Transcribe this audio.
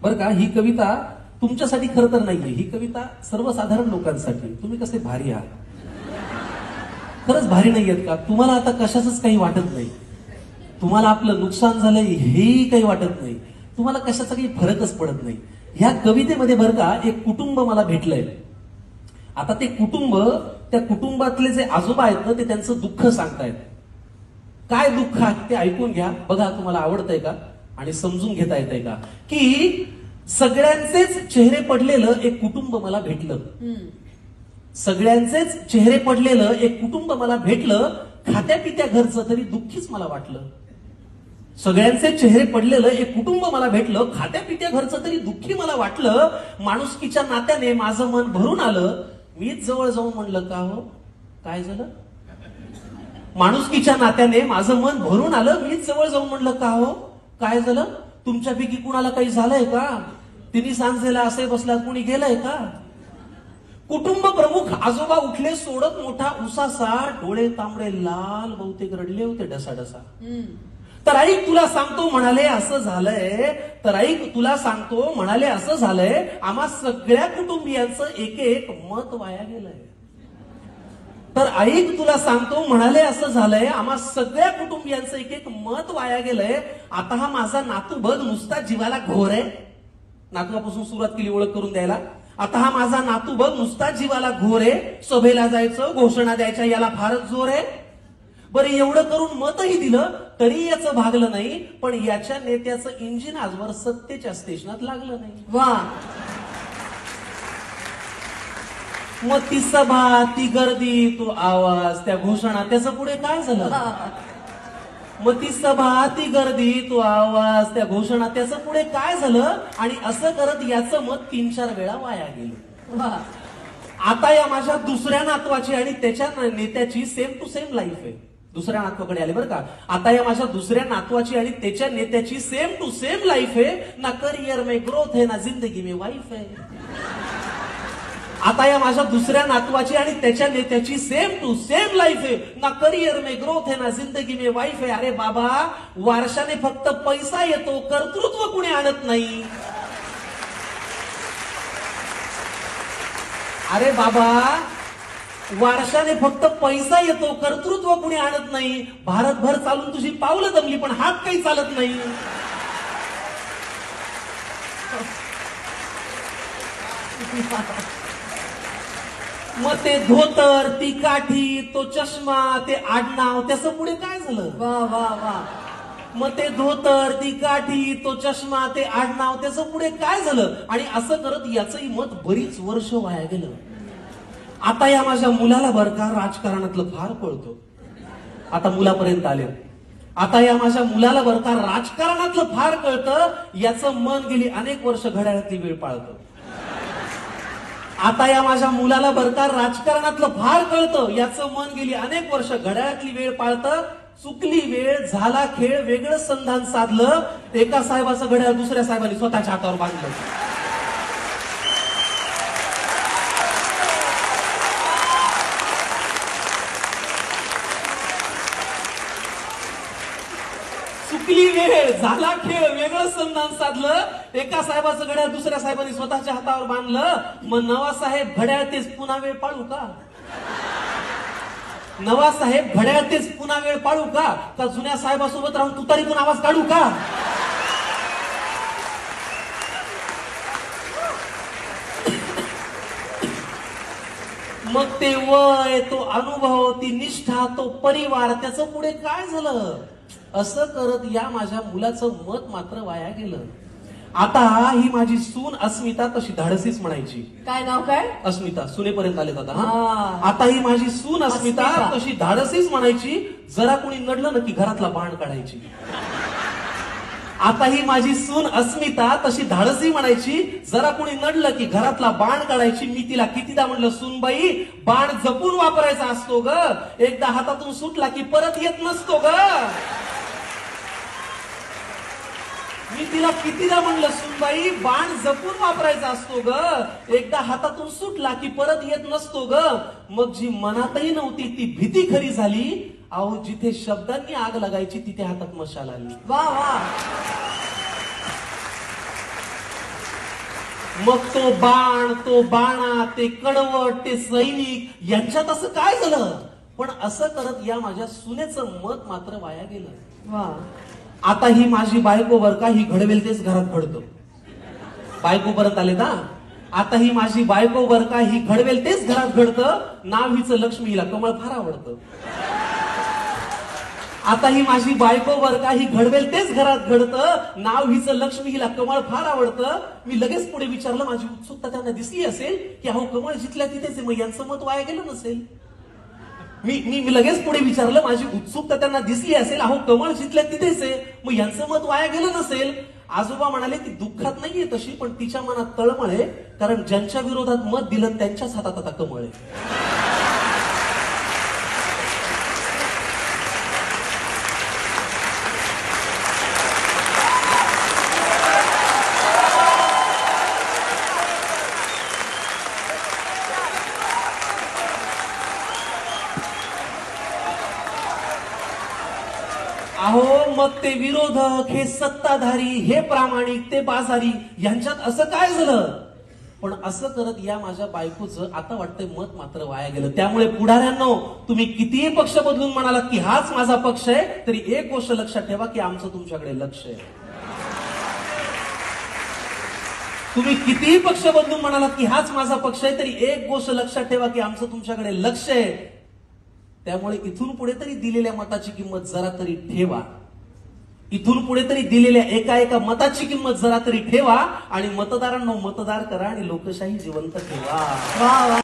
बरं का, ही कविता तुमच्यासाठी खरं तर नाहीये, ही कविता सर्वसाधारण लोकांसाठी. तुम्ही कसे भारी आहात, खरंच भारी नाहीयेत का? तुम्हाला आता कशाचंच काही वाटत नाही, तुम्हाला आपलं नुकसान झालंय हेही काही वाटत नाही, तुम्हाला कशाचा काही फरकच पडत नाही. ह्या कवितेमध्ये बरं का एक कुटुंब मला भेटलंय. आता ते कुटुंब, त्या कुटुंबातले जे आजोबा आहेत ना, ते त्यांचं दुःख सांगतायत. काय दुःख आहे ते ऐकून घ्या, बघा तुम्हाला आवडतंय का आणि समजून घेता येतंय का. की सगळ्यांचेच चेहरे पडलेलं एक कुटुंब मला भेटलं, सगळ्यांचेच चेहरे पडलेलं एक कुटुंब मला भेटलं, खात्या पित्या घरचं तरी दुःखीच मला वाटलं. सगळ्यांचे चेहरे पडलेलं एक कुटुंब मला भेटलं, खात्या पित्या घरचं तरी दुःखी मला वाटलं. माणुसकीच्या नात्याने माझं मन भरून आलं, मीच जवळ जाऊन म्हणलं का हो काय झालं. माणुसकीच्या नात्याने माझं मन भरून आलं, मीच जवळ जाऊन म्हणलं का हो काय झालं. तुमच्यापैकी कुणाला काही झालंय का, तिन्ही सांजेला असे बसल्यात कुणी गेलंय का. कुटुंब प्रमुख आजोबा उठले सोडत मोठा उसासा, डोळे तांबडे लाल बहुतेक रडले होते डसाडसा. तर ऐक तुला सांगतो म्हणाले असं झालंय, तर ऐक तुला सांगतो म्हणाले असं झालंय, आम्हा सगळ्या कुटुंबियांचं एक एक मत वाया गेलंय. तर ऐक तुला सांगतो म्हणाले असं झालंय, आम्हा सगळ्या कुटुंबियांचं एक एक मत वाया गेलंय. आता हा माझा नातू बघ नुसता जीवाला घोर आहे. नातवापासून सुरुवात केली ओळख करून द्यायला. आता हा माझा नातू बघ नुसता जीवाला घोर आहे, सभेला जायचं घोषणा द्यायच्या याला फारच जोर आहे. बरं एवढं करून मतही दिलं तरी याचं भागलं नाही, पण याच्या नेत्याचं इंजिन आजवर सत्तेच्या स्टेशनात लागलं नाही. वा. मग ती सभा, ती गर्दी, तो आवाज, त्या घोषणा, त्याचं पुढे काय झालं. मग ती सभा, ती गर्दी, तो आवाज, त्या घोषणा, त्याचं पुढे काय झालं. आणि असं करत याचं मत 3-4 वेळा वाया गेलं. आता या माझ्या दुसऱ्या नातवाची आणि त्याच्या नेत्याची सेम टू सेम लाईफ आहे. दुसऱ्या नातवाकडे आले बरं का. आता या माझ्या दुसऱ्या नातवाची आणि त्याच्या नेत्याची सेम टू सेम लाईफ आहे. ना करियर में ग्रोथ है ना जिंदगी में वाईफ है. आता या माझ्या दुसऱ्या नातवाची आणि त्याच्या नेत्याची सेम टू सेम लाईफ आहे. ना करियर में ग्रोथ है ना जिंदगी में वाईफ है. अरे बाबा, वारशाने फक्त पैसा येतो, कर्तृत्व कुणी आणत नाही. अरे बाबा, वारशाने फक्त पैसा येतो, कर्तृत्व कुणी आणत नाही. भारतभर चालून तुझी पावलं दमली पण हात काही चालत नाही. मग ते धोतर, ती काठी, तो चष्मा, ते आडनाव, त्याचं पुढे काय झालं. वा वा वा. मग ते धोतर, ती काठी, तो चष्मा, ते आडनाव, त्याचं पुढे काय झालं. आणि असं करत याचंही मत बरीच वर्ष वाया गेलं. आता या माझ्या मुलाला बरं का राजकारणातलं फार कळतं. आता मुलापर्यंत आले. आता या माझ्या मुलाला बरं का राजकारणातलं फार कळतं. याचं मन गेली अनेक वर्ष घड्याळातली वेळ पाळतं. आता या माझ्या मुलाला बरं का राजकारणातलं फार कळतं. याचं मन गेली अनेक वर्ष घड्याळातली वेळ पाळतं. चुकली वेळ, झाला खेळ, वेगळं संधान साधलं. एका साहेबाचं घड्याळ दुसऱ्या साहेबांनी स्वतःच्या हातावर बांधलं. चुकली वेळ, झाला खेळ, वेगळं संधान साधलं. एका साहेबाचं घड्याळ दुसऱ्या साहेबांनी स्वतःच्या हातावर बांधलं. मग नवा साहेब घड्याळ तेच पुन्हा वेळ पाळू का. नवा साहेब घड्याळ तेच पुन्हा वेळ पाळू का. का जुन्या साहेबासोबत राहून तुतारीतून आवाज काढू का. मग ते वय, तो अनुभव, ती निष्ठा, तो परिवार, त्याचं पुढे काय झालं. असं करत या माझ्या मुलाचं मत मात्र वाया गेलं. आता ही माझी सून अस्मिता तशी धाडसीच म्हणायची. काय नाव काय. अस्मिता. सुनेपर्यंत आले दादा. आता ही माझी सून अस्मिता तशी धाडसीच म्हणायची. जरा कोणी नडलं ना की घरातला बाण काढायची. आता ही माझी सून अस्मिता तशी धाडसी म्हणायची. जरा कोणी नडलं की घरातला बाण काढायची. मी तिला कितीदा म्हणलं, सूनबाई बाण जपून वापरायचा असतो ग, एकदा हातातून सुटला की परत येत नसतो ग. मी तिला कितीदा म्हणलं, सुनबाई बाण जपून वापरायचा असतो ग, एकदा हातातून सुटला की परत येत नसतो ग. मग जी मनातही नव्हती ती भीती खरी झाली. अहो, जिथे शब्दांनी आग लागायची तिथे हातात मशाल आली. वा वा. मग तो बाण, तो बाणा, ते कडवट, ते सैनिक यांच्यात असं काय झालं? पण असं करत या माझ्या सुनेचं मत मात्र वाया गेलं. वा, आता ही माझी बायको बर का, ही घडवेल तेच घरात घडतं. बायको परत आले ना, आता ही माझी बायको बर का, ही घडवेल तेच घरात घडतं. नाव हिचं लक्ष्मी, हिला कमळ फार आवडतं. आता ही माझी बायको बर का, ही घडवेल तेच घरात घडतं. नाव हिचं लक्ष्मी, हिला कमळ फार आवडतं. मी लगेच पुढे विचारलं, माझी उत्सुकता त्यांना दिसली असेल की अहो कमळ जिथल्या तिथेच आहे, मग यांचं मत वाया गेलं नसेल. मी लगेच पुढे विचारलं, माझी उत्सुकता त्यांना दिसली असेल, अहो कमळ जिथल्या तिथेच आहे, मग यांचं मत वाया गेलं नसेल. आजोबा म्हणाले, ती दुःखात नाहीये तशी, पण तिच्या मनात तळमळ आहे, कारण ज्यांच्या विरोधात मत दिलं त्यांच्याच हातात आता कमळ आहे. अहो मग ते विरोधक, हे सत्ताधारी, हे प्रामाणिक, ते बाजारी, यांच्यात असं काय झालं? पण असं करत या माझ्या बायकोचं आता वाटतंय मत मात्र वाया गेलं. त्यामुळे पुढाऱ्यांनो, तुम्ही कितीही पक्ष बदलून म्हणालात की हाच माझा पक्ष आहे, तरी एक गोष्ट लक्षात ठेवा की आमचं तुमच्याकडे लक्ष आहे. तुम्ही कितीही पक्ष बदलून म्हणालात की हाच माझा पक्ष आहे, तरी एक गोष्ट लक्षात ठेवा की आमचं तुमच्याकडे लक्ष आहे. त्यामुळे इथून पुढे तरी दिलेल्या मताची किंमत जरा तरी ठेवा. इथून पुढे तरी दिलेल्या एका एका मताची किंमत जरा तरी ठेवा आणि मतदारांना मतदार करा आणि लोकशाही जिवंत ठेवा. वा वा.